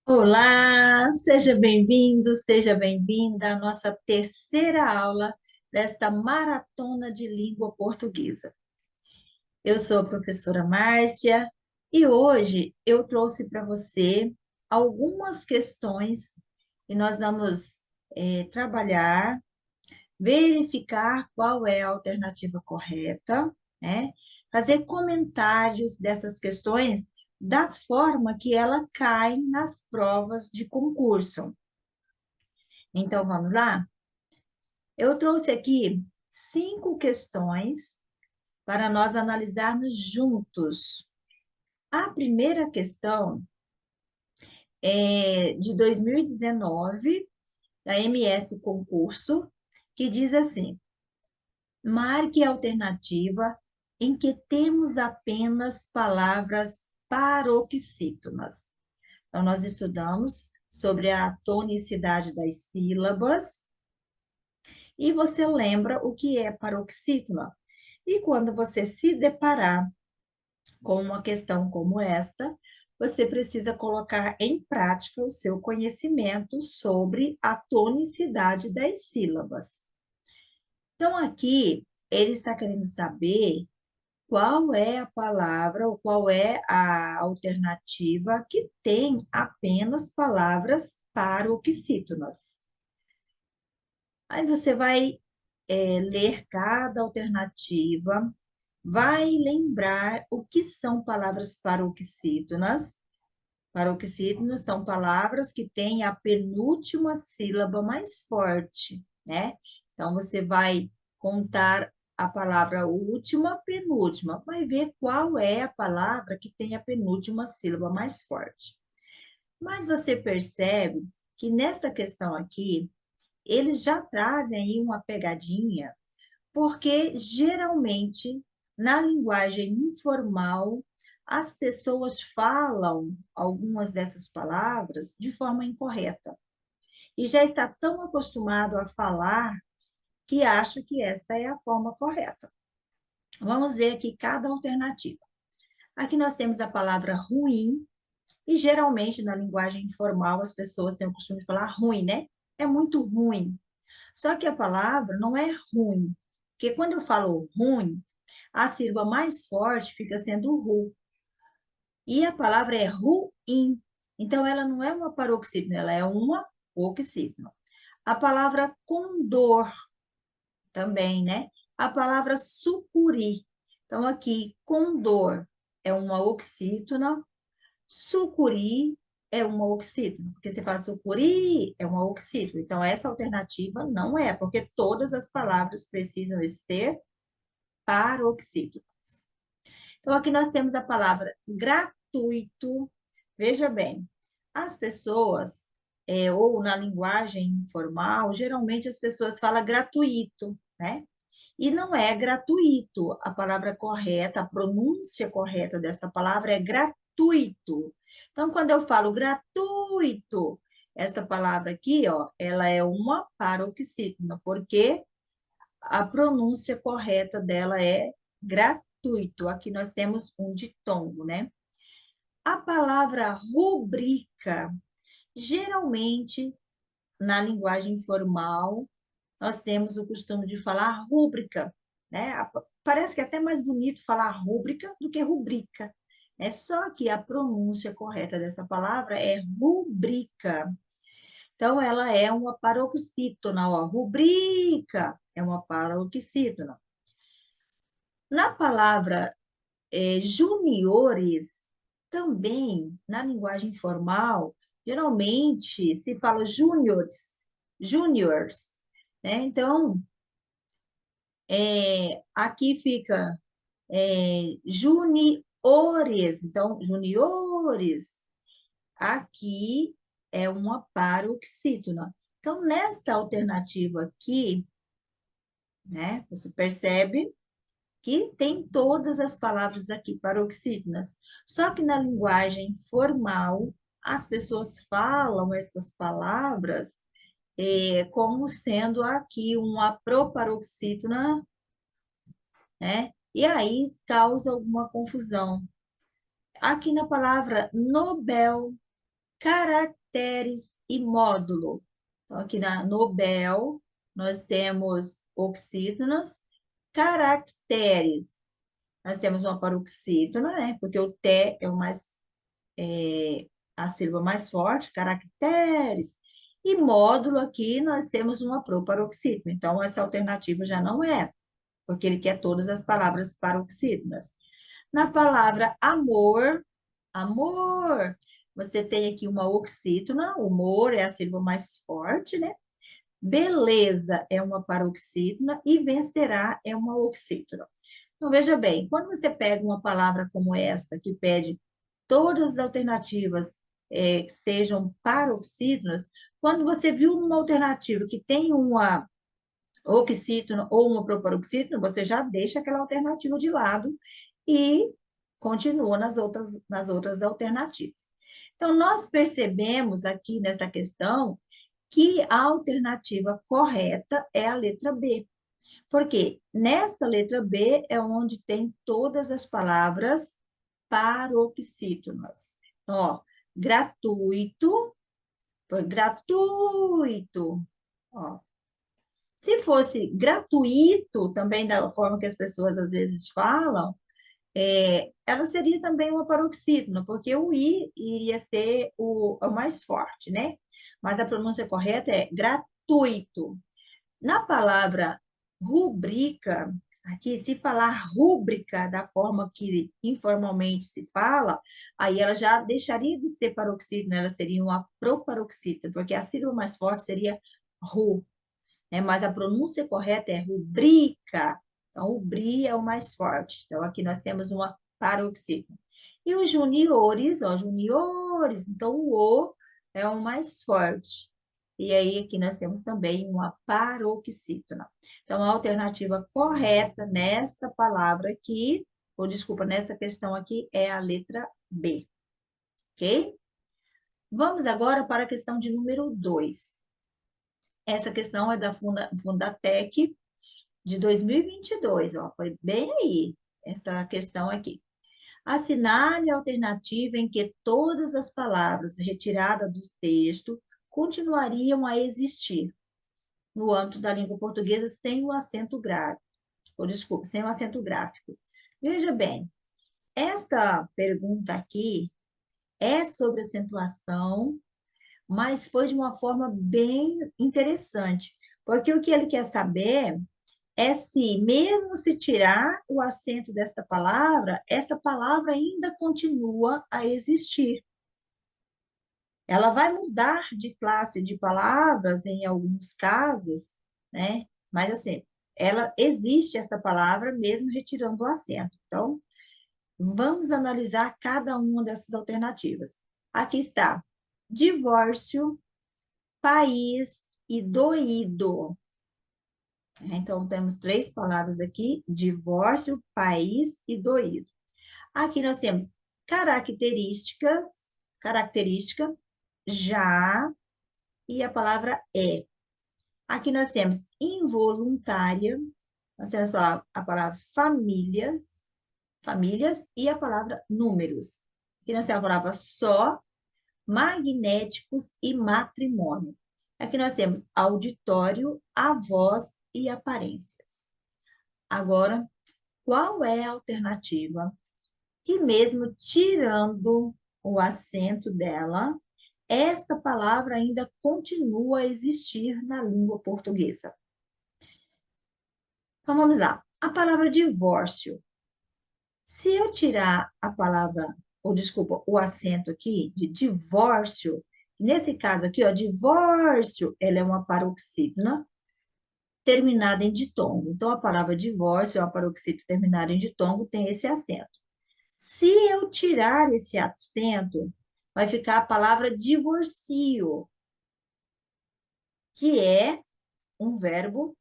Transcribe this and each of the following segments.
Olá, seja bem-vindo, seja bem-vinda à nossa terceira aula desta maratona de língua portuguesa. Eu sou a professora Márcia e hoje eu trouxe para você algumas questões e nós vamos trabalhar, verificar qual é a alternativa correta, né? Fazer comentários dessas questões da forma que ela cai nas provas de concurso. Então, vamos lá? Eu trouxe aqui 5 questões para nós analisarmos juntos. A primeira questão é de 2019, da MS Concurso, que diz assim: marque a alternativa em que temos apenas palavras paroxítonas. Então, nós estudamos sobre a tonicidade das sílabas. E você lembra o que é paroxítona. E quando você se deparar com uma questão como esta, você precisa colocar em prática o seu conhecimento sobre a tonicidade das sílabas. Então, aqui, ele está querendo saber qual é a palavra ou qual é a alternativa que tem apenas palavras paroxítonas. Aí você vai ler cada alternativa, vai lembrar o que são palavras paroxítonas. Paroxítonas são palavras que têm a penúltima sílaba mais forte, né? Então, você vai contar a palavra última, penúltima, vai ver qual é a palavra que tem a penúltima sílaba mais forte. Mas você percebe que nesta questão aqui, eles já trazem aí uma pegadinha, porque geralmente na linguagem informal as pessoas falam algumas dessas palavras de forma incorreta e já está tão acostumado a falar que acha que esta é a forma correta. Vamos ver aqui cada alternativa. Aqui nós temos a palavra ruim, e geralmente na linguagem informal as pessoas têm o costume de falar ruim, né? É muito ruim. Só que a palavra não é ruim, porque quando eu falo ruim, a sílaba mais forte fica sendo ru. E a palavra é ruim. Então, ela não é uma paroxítona, ela é uma oxítona. A palavra condor também, né? A palavra sucuri. Então, aqui, condor é uma oxítona, sucuri é uma oxítona, porque você fala sucuri é uma oxítona. Então, essa alternativa não é, porque todas as palavras precisam ser paroxítonas. Então, aqui nós temos a palavra gratuito. Veja bem, as pessoas, ou na linguagem informal, geralmente as pessoas falam gratuito, né? E não é gratuito. A palavra correta, a pronúncia correta dessa palavra é gratuito. Então, quando eu falo gratuito, essa palavra aqui, ó, ela é uma paroxítona, porque a pronúncia correta dela é gratuito. Aqui nós temos um ditongo, né? A palavra rubrica, geralmente, na linguagem informal, nós temos o costume de falar rúbrica, né? Parece que é até mais bonito falar rúbrica do que rubrica. É só que a pronúncia correta dessa palavra é rubrica. Então, ela é uma paroxítona, ó. Rubrica é uma paroxítona. Na palavra juniores, também, na linguagem formal, geralmente se fala juniors, né? Então, aqui fica juniores. Então, juniores, aqui é uma paroxítona. Então, nesta alternativa aqui, né, você percebe que tem todas as palavras aqui paroxítonas. Só que na linguagem formal, as pessoas falam essas palavras como sendo aqui uma proparoxítona, né? E aí causa alguma confusão. Aqui na palavra Nobel, caracteres e módulo. Então, aqui na Nobel, nós temos oxítonas, caracteres. Nós temos uma paroxítona, né? Porque o T é o mais, a sílaba mais forte, caracteres. E módulo aqui, nós temos uma proparoxítona. Então, essa alternativa já não é, porque ele quer todas as palavras paroxítonas. Na palavra amor, amor, você tem aqui uma oxítona, o mor é a sílaba mais forte, né? Beleza é uma paroxítona e vencerá é uma oxítona. Então, veja bem, quando você pega uma palavra como esta, que pede todas as alternativas que sejam paroxítonas, quando você viu uma alternativa que tem uma oxítona ou uma proparoxítona, você já deixa aquela alternativa de lado e continua nas outras alternativas. Então, nós percebemos aqui nessa questão que a alternativa correta é a letra B. Porque nesta letra B é onde tem todas as palavras paroxítonas. Então, ó, gratuito, foi gratuito. Ó, se fosse gratuito, também da forma que as pessoas às vezes falam, ela seria também uma paroxítona, porque o I iria ser o mais forte, né? Mas a pronúncia correta é gratuito. Na palavra rubrica, aqui, se falar rúbrica da forma que informalmente se fala, aí ela já deixaria de ser paroxítona, ela seria uma proparoxítona, porque a sílaba mais forte seria ru, né? Mas a pronúncia correta é rubrica. Então, o bri é o mais forte. Então, aqui nós temos uma paroxítona. E os juniores, ó, juniores, então o O é o mais forte. E aí, aqui nós temos também uma paroxítona. Então, a alternativa correta nesta palavra aqui, ou desculpa, nessa questão aqui, é a letra B. Ok? Vamos agora para a questão de número 2. Essa questão é da Fundatec de 2022, ó, foi bem aí essa questão aqui. Assinale a alternativa em que todas as palavras retiradas do texto continuariam a existir no âmbito da língua portuguesa sem o acento gráfico, ou desculpa, sem o acento gráfico. Veja bem, esta pergunta aqui é sobre acentuação, mas foi de uma forma bem interessante, porque o que ele quer saber é se, mesmo se tirar o acento desta palavra, essa palavra ainda continua a existir. Ela vai mudar de classe de palavras em alguns casos, né? Mas assim, ela existe essa palavra mesmo retirando o acento. Então, vamos analisar cada uma dessas alternativas. Aqui está: divórcio, país e doído. Então, temos três palavras aqui: divórcio, país e doído. Aqui nós temos característica, já e a palavra é. Aqui nós temos involuntária, nós temos a palavra famílias e a palavra números. Aqui nós temos a palavra só, magnéticos e matrimônio. Aqui nós temos auditório, avós e aparências. Agora, qual é a alternativa que, mesmo tirando o acento dela, esta palavra ainda continua a existir na língua portuguesa? Então, vamos lá. A palavra divórcio. Se eu tirar a palavra, ou desculpa, o acento aqui de divórcio, nesse caso aqui, ó, divórcio, ela é uma paroxítona terminada em ditongo. Então, a palavra divórcio é uma paroxítona terminada em ditongo, tem esse acento. Se eu tirar esse acento, vai ficar a palavra divorcio, que é um verbo,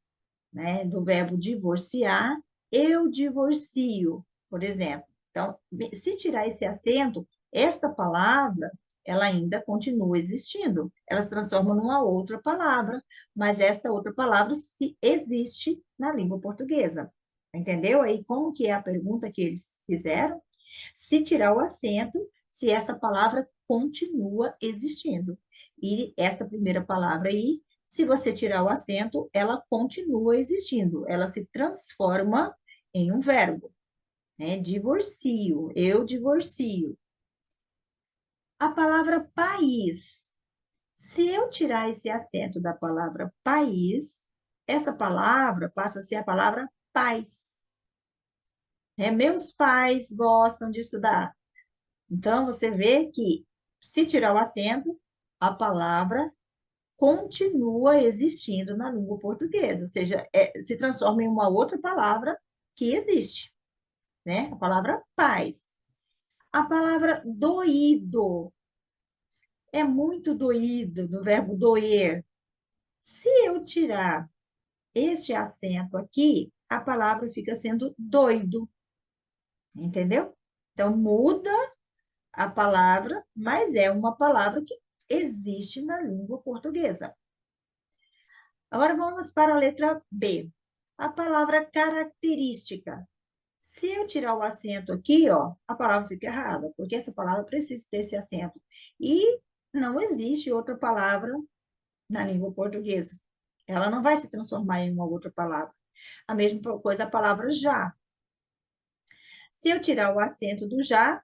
né, do verbo divorciar, eu divorcio, por exemplo. Então, se tirar esse acento, esta palavra, ela ainda continua existindo. Ela se transforma numa outra palavra, mas esta outra palavra se existe na língua portuguesa. Entendeu aí como que é a pergunta que eles fizeram? Se tirar o acento, se essa palavra continua existindo. E essa primeira palavra aí, se você tirar o acento, ela continua existindo, ela se transforma em um verbo, né? Divorcio, eu divorcio. A palavra país. Se eu tirar esse acento da palavra país, essa palavra passa a ser a palavra paz. Meus pais gostam de estudar. Então, você vê que, se tirar o acento, a palavra continua existindo na língua portuguesa, ou seja, se transforma em uma outra palavra que existe, né? A palavra paz. A palavra doído é muito doído, do verbo doer. Se eu tirar este acento aqui, a palavra fica sendo doido, entendeu? Então, muda a palavra, mas é uma palavra que existe na língua portuguesa. Agora vamos para a letra B. A palavra característica. Se eu tirar o acento aqui, ó, a palavra fica errada, porque essa palavra precisa ter esse acento. E não existe outra palavra na língua portuguesa. Ela não vai se transformar em uma outra palavra. A mesma coisa a palavra já. Se eu tirar o acento do já,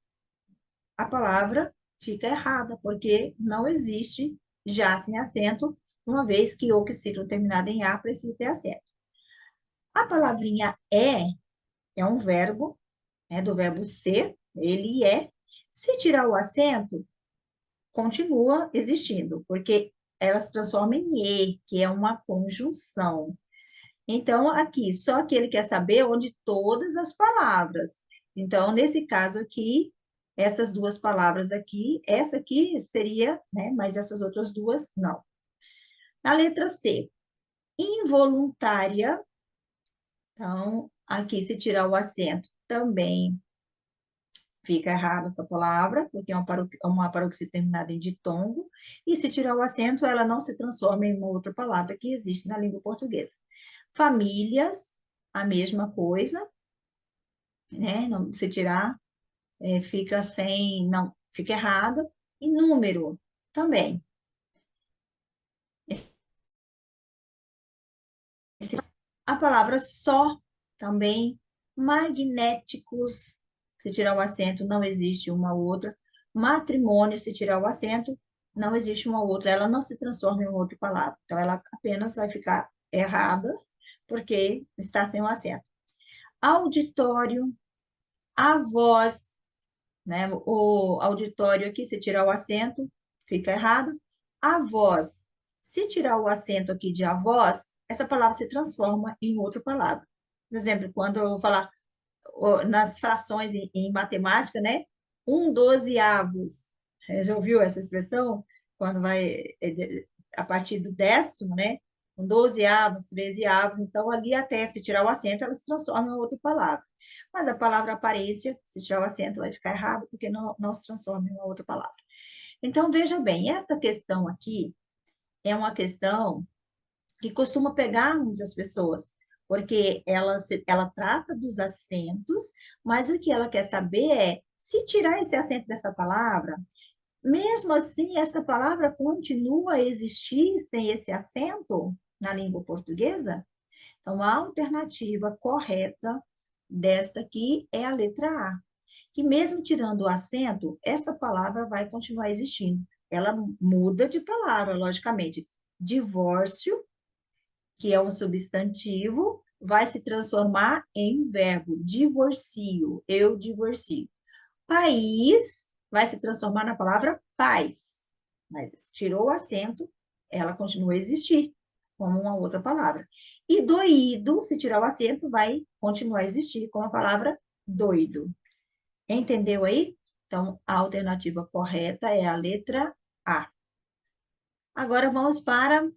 a palavra fica errada, porque não existe já sem acento, uma vez que o que ciclo terminado em A precisa ter acento. A palavrinha é um verbo, do verbo ser, ele é. Se tirar o acento, continua existindo, porque ela se transforma em E, que é uma conjunção. Então, aqui, só que ele quer saber onde todas as palavras. Então, nesse caso aqui, essas duas palavras aqui, essa aqui seria, né? Mas essas outras duas, não. Na letra C, involuntária. Então, aqui, se tirar o acento, também fica errada essa palavra, porque é uma paroxítona terminada em ditongo. E se tirar o acento, ela não se transforma em uma outra palavra que existe na língua portuguesa. Famílias, a mesma coisa, né? Não, se tirar, fica sem, não, fica errado. E número também. A palavra só também. Magnéticos, se tirar o acento, não existe uma outra. Matrimônio, se tirar o acento, não existe uma outra. Ela não se transforma em uma outra palavra. Então, ela apenas vai ficar errada, porque está sem o acento. Auditório, a voz, né? O auditório aqui, se tirar o acento, fica errado. A voz, se tirar o acento aqui de avós, essa palavra se transforma em outra palavra. Por exemplo, quando eu falar nas frações em matemática, né? 1/12. Já ouviu essa expressão? Quando vai a partir do décimo, né? 12avos, 13avos. Então, ali até se tirar o acento, ela se transforma em outra palavra. Mas a palavra aparência, se tirar o acento, vai ficar errado, porque não se transforma em uma outra palavra. Então, veja bem, esta questão aqui é uma questão que costuma pegar muitas pessoas, porque ela trata dos acentos, mas o que ela quer saber é, se tirar esse acento dessa palavra, mesmo assim, essa palavra continua a existir sem esse acento na língua portuguesa? Então, a alternativa correta desta aqui é a letra A, que mesmo tirando o acento, essa palavra vai continuar existindo. Ela muda de palavra, logicamente. Divórcio, que é um substantivo, vai se transformar em verbo. Divorcio, eu divorcio. País vai se transformar na palavra paz. Mas tirou o acento, ela continua a existir como uma outra palavra. E doído, se tirar o acento, vai continuar a existir com a palavra doido. Entendeu aí? Então, a alternativa correta é a letra A. Agora vamos para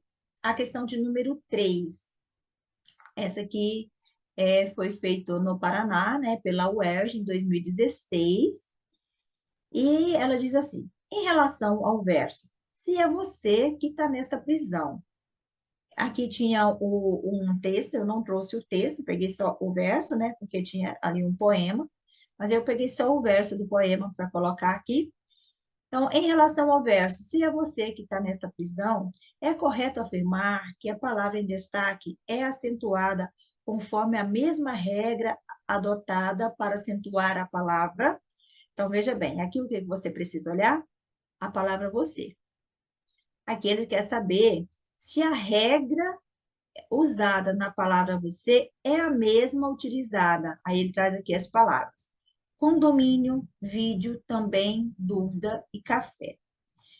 a questão de número 3. Essa aqui foi feita no Paraná, né, pela UERJ, em 2016. E ela diz assim: em relação ao verso, se é você que está nessa prisão. Aqui tinha um texto, eu não trouxe o texto, peguei só o verso, né, porque tinha ali um poema, mas eu peguei só o verso do poema para colocar aqui. Então, em relação ao verso, se é você que está nesta prisão, é correto afirmar que a palavra em destaque é acentuada conforme a mesma regra adotada para acentuar a palavra. Então, veja bem, aqui o que você precisa olhar? A palavra você. Aqui ele quer saber se a regra usada na palavra você é a mesma utilizada. Aí ele traz aqui as palavras: condomínio, vídeo, também, dúvida e café.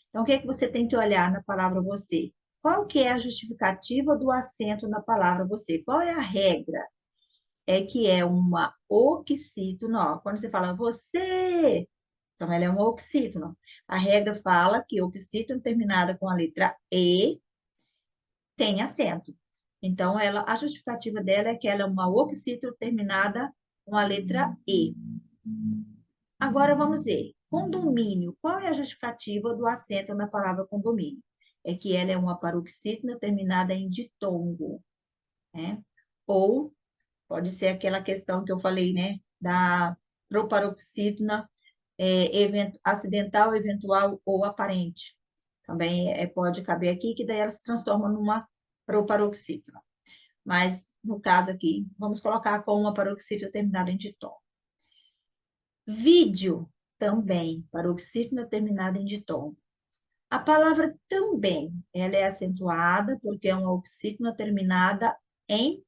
Então, o que é que você tem que olhar na palavra você? Qual que é a justificativa do acento na palavra você? Qual é a regra? É que é uma oxítono, ó. Quando você fala você, então ela é uma oxítono. A regra fala que oxítono terminada com a letra E tem acento. Então, a justificativa dela é que ela é uma oxítono terminada com a letra E. Agora vamos ver. Condomínio. Qual é a justificativa do acento na palavra condomínio? É que ela é uma paroxítona terminada em ditongo, né? Ou pode ser aquela questão que eu falei, né? Da proparoxítona acidental, eventual ou aparente. Também pode caber aqui, que daí ela se transforma numa proparoxítona. Mas, no caso aqui, vamos colocar com uma paroxítona terminada em ditongo. Vídeo, também, paroxítona terminada em ditongo. A palavra também, ela é acentuada porque é uma oxítona terminada em,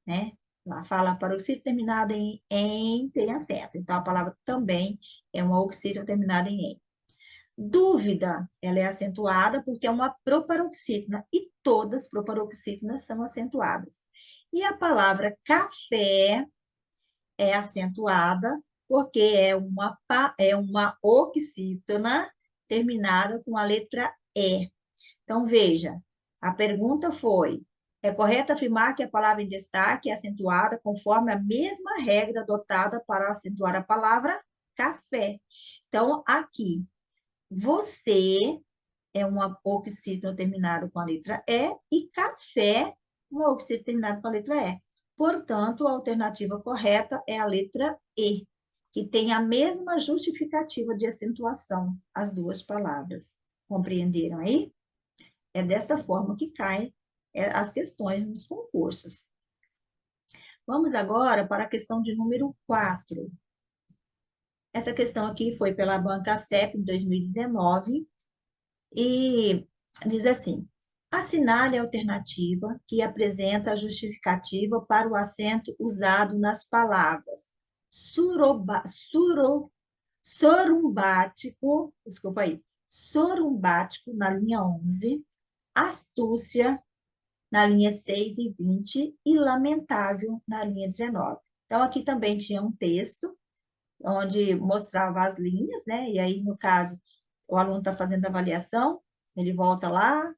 né? Lá fala paroxítona terminada em tem acento. Então, a palavra também é uma oxítona terminada em em. Dúvida, ela é acentuada porque é uma proparoxítona e todas as proparoxítonas são acentuadas. E a palavra café é acentuada porque é uma oxítona terminada com a letra E. Então, veja, a pergunta foi: é correto afirmar que a palavra em destaque é acentuada conforme a mesma regra adotada para acentuar a palavra café? Então, aqui, você é uma oxítona terminada com a letra e café, uma oxítona terminada com a letra E. Portanto, a alternativa correta é a letra E, que tem a mesma justificativa de acentuação, as duas palavras. Compreenderam aí? É dessa forma que caem as questões nos concursos. Vamos agora para a questão de número 4. Essa questão aqui foi pela banca CEP em 2019 e diz assim: assinale a alternativa que apresenta a justificativa para o acento usado nas palavras sorumbático, desculpa aí, sorumbático na linha 11, astúcia na linha 6 e 20 e lamentável na linha 19. Então, aqui também tinha um texto onde mostrava as linhas, né? E aí, no caso, o aluno está fazendo a avaliação, ele volta lá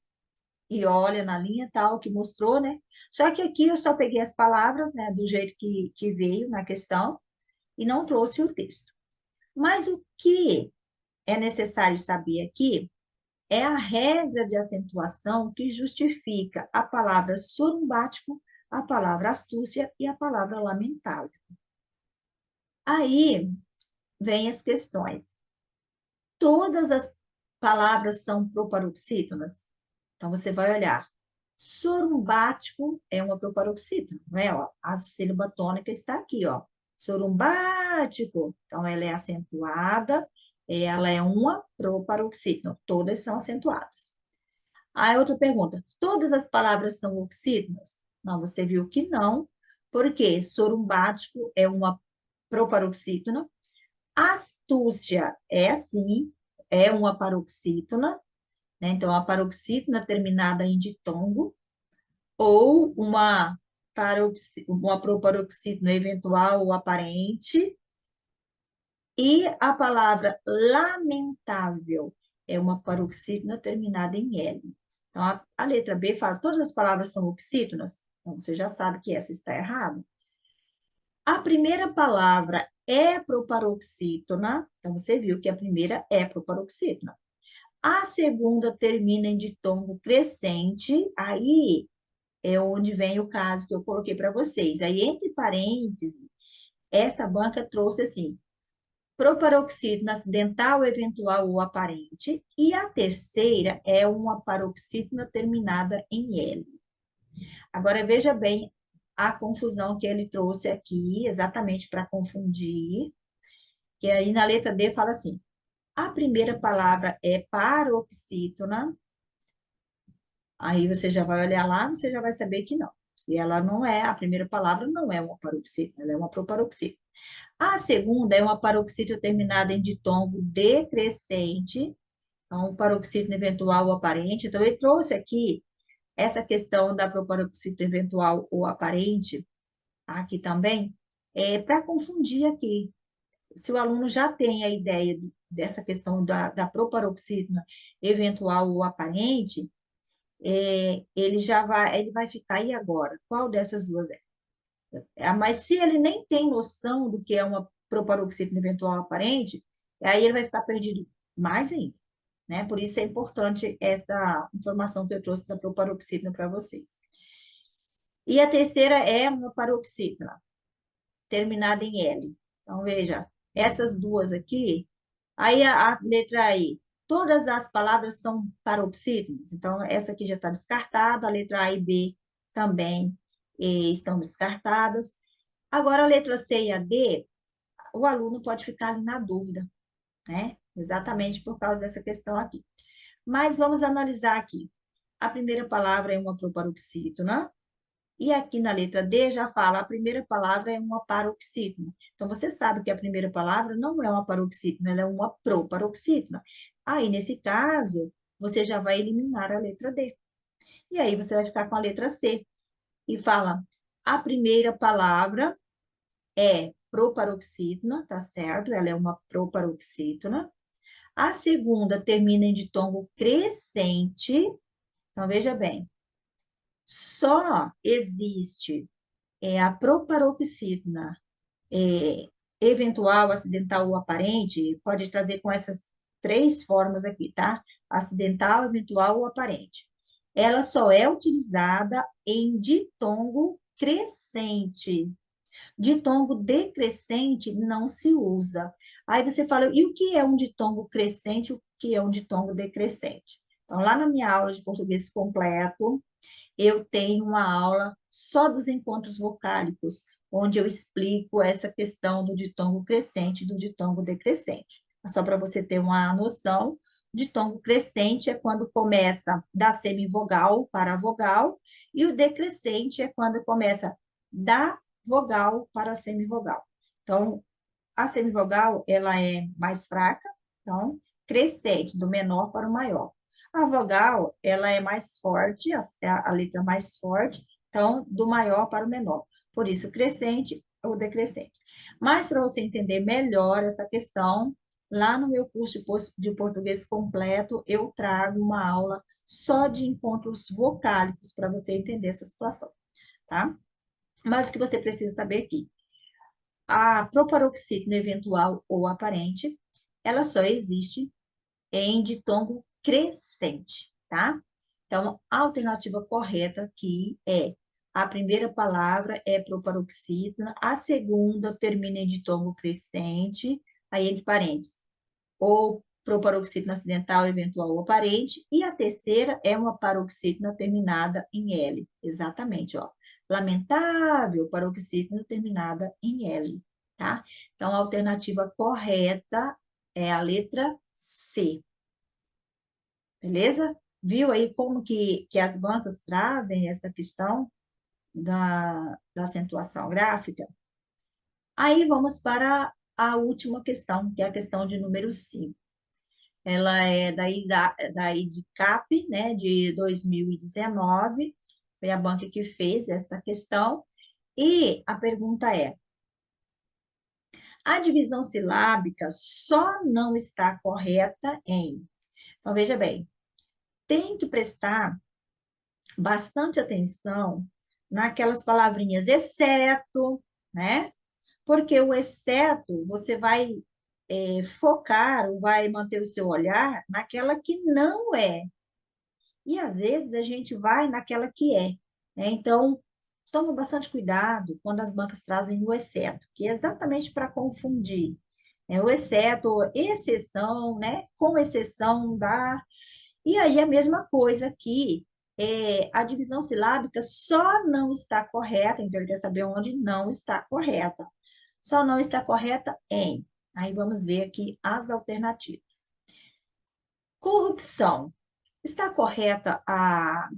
e olha na linha tal que mostrou, né? Só que aqui eu só peguei as palavras, né, do jeito que veio na questão e não trouxe o texto. Mas o que é necessário saber aqui é a regra de acentuação que justifica a palavra sorumbático, a palavra astúcia e a palavra lamentável. Aí vem as questões. Todas as palavras são proparoxítonas? Então, você vai olhar. Sorumbático é uma proparoxítona, não é? Ó, a sílaba tônica está aqui, ó. Sorumbático. Então, ela é acentuada, ela é uma proparoxítona. Todas são acentuadas. Aí, outra pergunta. Todas as palavras são oxítonas? Não, você viu que não, porque sorumbático é uma proparoxítona. Astúcia é assim, é uma paroxítona, né? Então, a paroxítona terminada em ditongo, ou uma proparoxítona eventual ou aparente, e a palavra lamentável é uma paroxítona terminada em L. Então, a letra B fala, todas as palavras são oxítonas? Então, você já sabe que essa está errada. A primeira palavra é proparoxítona, então você viu que a primeira é proparoxítona. A segunda termina em ditongo crescente, aí é onde vem o caso que eu coloquei para vocês. Aí, entre parênteses, essa banca trouxe assim, proparoxítona acidental, eventual ou aparente. E a terceira é uma paroxítona terminada em L. Agora, veja bem a confusão que ele trouxe aqui, exatamente para confundir, que aí na letra D fala assim, a primeira palavra é paroxítona, aí você já vai olhar lá, você já vai saber que não. E ela não é, a primeira palavra não é uma paroxítona, ela é uma proparoxítona. A segunda é uma paroxítona terminada em ditongo decrescente, então, paroxítona eventual ou aparente. Então, ele trouxe aqui essa questão da proparoxítona eventual ou aparente, aqui também, para confundir aqui. Se o aluno já tem a ideia dessa questão da proparoxítona eventual ou aparente, ele vai ficar, e agora? Qual dessas duas é? Mas se ele nem tem noção do que é uma proparoxítona eventual aparente, aí ele vai ficar perdido mais ainda, né? Por isso é importante essa informação que eu trouxe da proparoxítona para vocês. E a terceira é uma paroxítona, terminada em L. Então, veja, essas duas aqui, aí a letra I, todas as palavras são paroxítonas, então essa aqui já está descartada, a letra A e B também estão descartadas. Agora, a letra C e a D, o aluno pode ficar ali na dúvida, né? Exatamente por causa dessa questão aqui. Mas vamos analisar aqui. A primeira palavra é uma proparoxítona, e aqui na letra D já fala, a primeira palavra é uma paroxítona. Então, você sabe que a primeira palavra não é uma paroxítona, ela é uma proparoxítona. Aí, nesse caso, você já vai eliminar a letra D. E aí, você vai ficar com a letra C. E fala, a primeira palavra é proparoxítona, tá certo? Ela é uma proparoxítona. A segunda termina em ditongo crescente. Então, veja bem, só existe a proparoxítona eventual, acidental ou aparente, pode trazer com essas três formas aqui, tá? Acidental, eventual ou aparente. Ela só é utilizada em ditongo crescente. Ditongo decrescente não se usa. Aí você fala, e o que é um ditongo crescente? O que é um ditongo decrescente? Então, lá na minha aula de português completo, eu tenho uma aula só dos encontros vocálicos, onde eu explico essa questão do ditongo crescente e do ditongo decrescente. Só para você ter uma noção, ditongo crescente é quando começa da semivogal para a vogal, e o decrescente é quando começa da vogal para a semivogal. Então, a semivogal, ela é mais fraca, então, crescente, do menor para o maior. A vogal, ela é mais forte, a letra mais forte, então, do maior para o menor. Por isso, crescente ou decrescente. Mas, para você entender melhor essa questão, lá no meu curso de português completo, eu trago uma aula só de encontros vocálicos para você entender essa situação, tá? Mas o que você precisa saber aqui, a proparoxítona eventual ou aparente, ela só existe em ditongo crescente, tá? Então, a alternativa correta aqui é a primeira palavra é proparoxítona, a segunda termina em ditongo crescente, aí entre parênteses, ou proparoxítona acidental, eventual ou aparente, e a terceira é uma paroxítona terminada em L. Exatamente, ó. Lamentável paroxítona terminada em L, tá? Então, a alternativa correta é a letra C. Beleza? Viu aí como que as bancas trazem essa questão da acentuação gráfica? Aí vamos para a última questão, que é a questão de número 5. Ela é da IDCAP, né, de 2019, foi a banca que fez esta questão, e a pergunta é, a divisão silábica só não está correta em... Então, veja bem, tem que prestar bastante atenção naquelas palavrinhas exceto, né? Porque o exceto, você vai focar, ou vai manter o seu olhar naquela que não é. E às vezes a gente vai naquela que é, né? Então, toma bastante cuidado quando as bancas trazem o exceto, que é exatamente para confundir. É o exceto, exceção, né? Com exceção da. E aí a mesma coisa aqui, a divisão silábica só não está correta, então ele quer saber onde não está correta. Só não está correta em. Aí vamos ver aqui as alternativas. Corrupção. Está correta a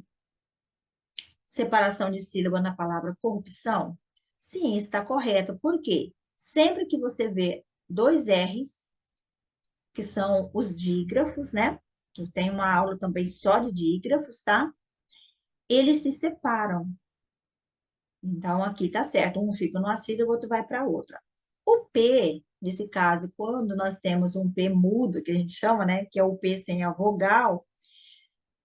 separação de sílaba na palavra corrupção? Sim, está correta. Por quê? Sempre que você vê dois R's, que são os dígrafos, né? Eu tenho uma aula também só de dígrafos, tá? Eles se separam. Então, aqui tá certo. Um fica numa sílaba, o outro vai para outra. O P, nesse caso, quando nós temos um P mudo, que a gente chama, né? Que é o P sem a vogal,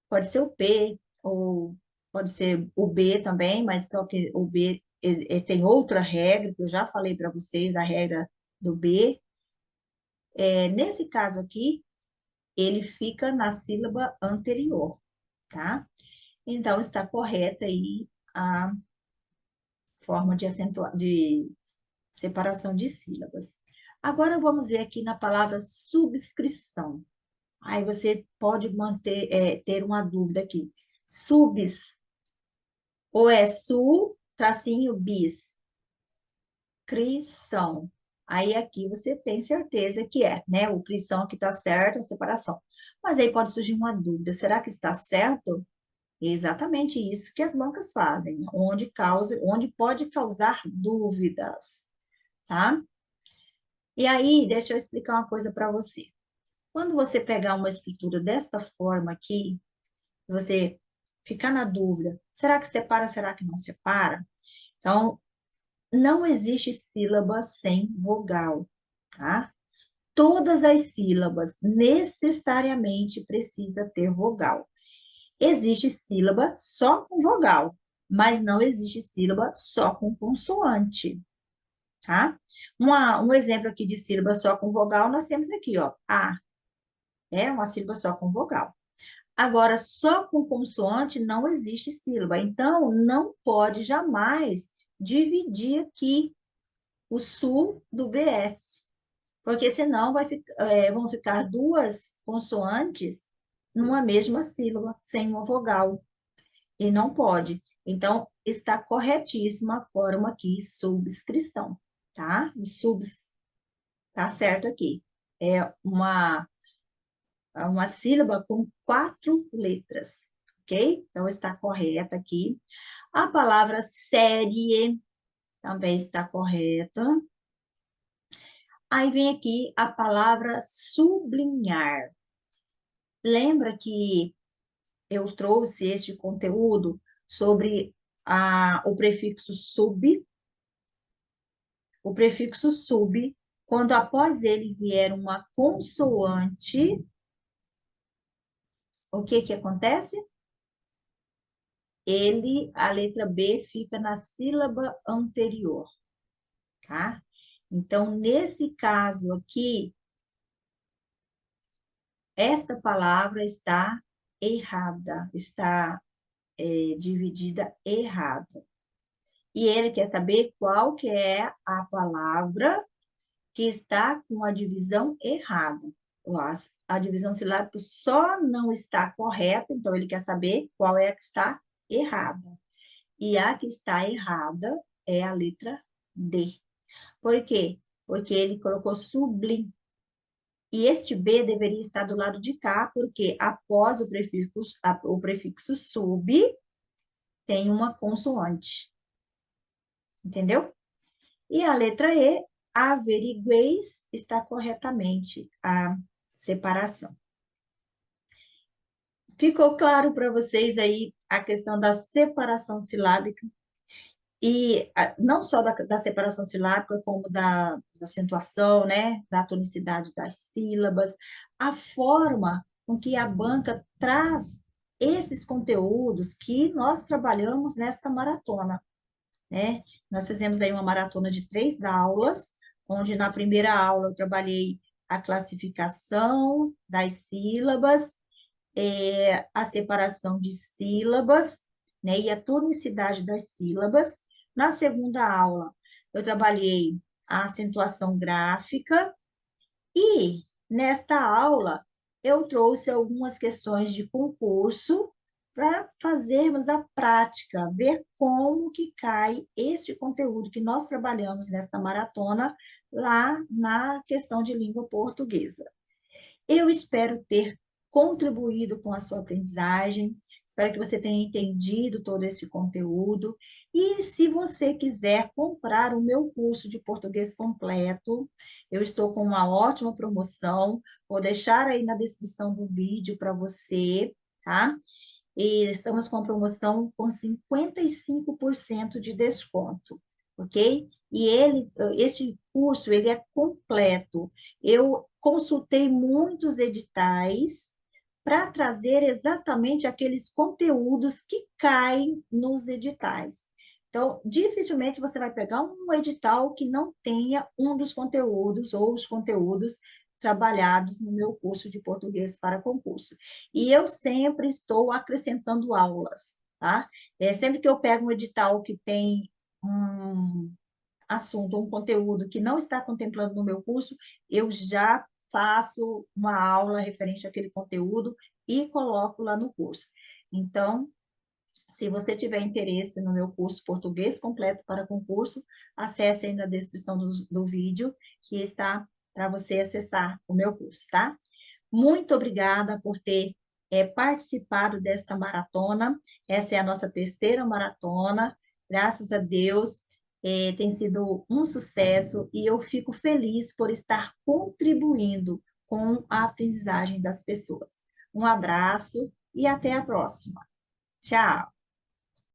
pode ser o P, ou pode ser o B também, mas só que o B tem outra regra, que eu já falei para vocês, a regra do B. Nesse caso aqui, ele fica na sílaba anterior, tá? Então, está correta aí a forma de acentuar, de separação de sílabas. Agora vamos ver aqui na palavra subscrição. Aí você pode manter, ter uma dúvida aqui. Subs, ou é su, tracinho, bis, crição. Aí aqui você tem certeza que é, né? O crição aqui está certo, a separação. Mas aí pode surgir uma dúvida. Será que está certo? É exatamente isso que as bancas fazem, onde pode causar dúvidas, tá? E aí, deixa eu explicar uma coisa para você. Quando você pegar uma escritura desta forma aqui, você ficar na dúvida, será que separa, será que não separa? Então, não existe sílaba sem vogal, tá? Todas as sílabas necessariamente precisa ter vogal. Existe sílaba só com vogal, mas não existe sílaba só com consoante, tá? Um exemplo aqui de sílaba só com vogal, nós temos aqui, ó, a, é uma sílaba só com vogal. Agora, só com consoante não existe sílaba, então não pode jamais dividir aqui o sul do BS, porque senão vão ficar duas consoantes numa mesma sílaba, sem uma vogal, e não pode. Então, está corretíssima a forma aqui, subscrição, tá? O subs, tá certo aqui. É uma sílaba com 4 letras, ok? Então, está correta aqui. A palavra série também está correta. Aí vem aqui a palavra sublinhar. Lembra que eu trouxe este conteúdo sobre o prefixo sub? O prefixo sub, quando após ele vier uma consoante, o que que acontece? A letra B fica na sílaba anterior, tá? Então, nesse caso aqui, esta palavra está errada, está dividida errada. E ele quer saber qual que é a palavra que está com a divisão errada. A divisão silábica só não está correta, então ele quer saber qual é a que está errada. E a que está errada é a letra D. Por quê? Porque ele colocou sublim. E este B deveria estar do lado de cá, porque após o prefixo sub, tem uma consoante. Entendeu? E a letra E, averigueis, está corretamente a separação. Ficou claro para vocês aí a questão da separação silábica? E não só da separação silábica, como da acentuação, né? Da tonicidade das sílabas, a forma com que a banca traz esses conteúdos que nós trabalhamos nesta maratona, né? Nós fizemos aí uma maratona de 3 aulas, onde na primeira aula eu trabalhei a classificação das sílabas, a separação de sílabas, né, e a tonicidade das sílabas. Na segunda aula, eu trabalhei a acentuação gráfica E nesta aula eu trouxe algumas questões de concurso para fazermos a prática, ver como que cai este conteúdo que nós trabalhamos nesta maratona lá na questão de língua portuguesa. Eu espero ter contribuído com a sua aprendizagem, espero que você tenha entendido todo esse conteúdo. E se você quiser comprar o meu curso de português completo, eu estou com uma ótima promoção, vou deixar aí na descrição do vídeo para você, tá? E estamos com a promoção com 55% de desconto, ok? E esse curso, ele é completo. Eu consultei muitos editais para trazer exatamente aqueles conteúdos que caem nos editais. Então, dificilmente você vai pegar um edital que não tenha um dos conteúdos ou os conteúdos trabalhados no meu curso de português para concurso. E eu sempre estou acrescentando aulas, tá? Sempre que eu pego um edital que tem um assunto, um conteúdo que não está contemplando no meu curso, eu já faço uma aula referente àquele conteúdo e coloco lá no curso. Então, se você tiver interesse no meu curso Português Completo para Concurso, acesse aí na descrição do vídeo, que está para você acessar o meu curso, tá? Muito obrigada por ter participado desta maratona. Essa é a nossa terceira maratona. Graças a Deus, tem sido um sucesso e eu fico feliz por estar contribuindo com a aprendizagem das pessoas. Um abraço e até a próxima. Tchau!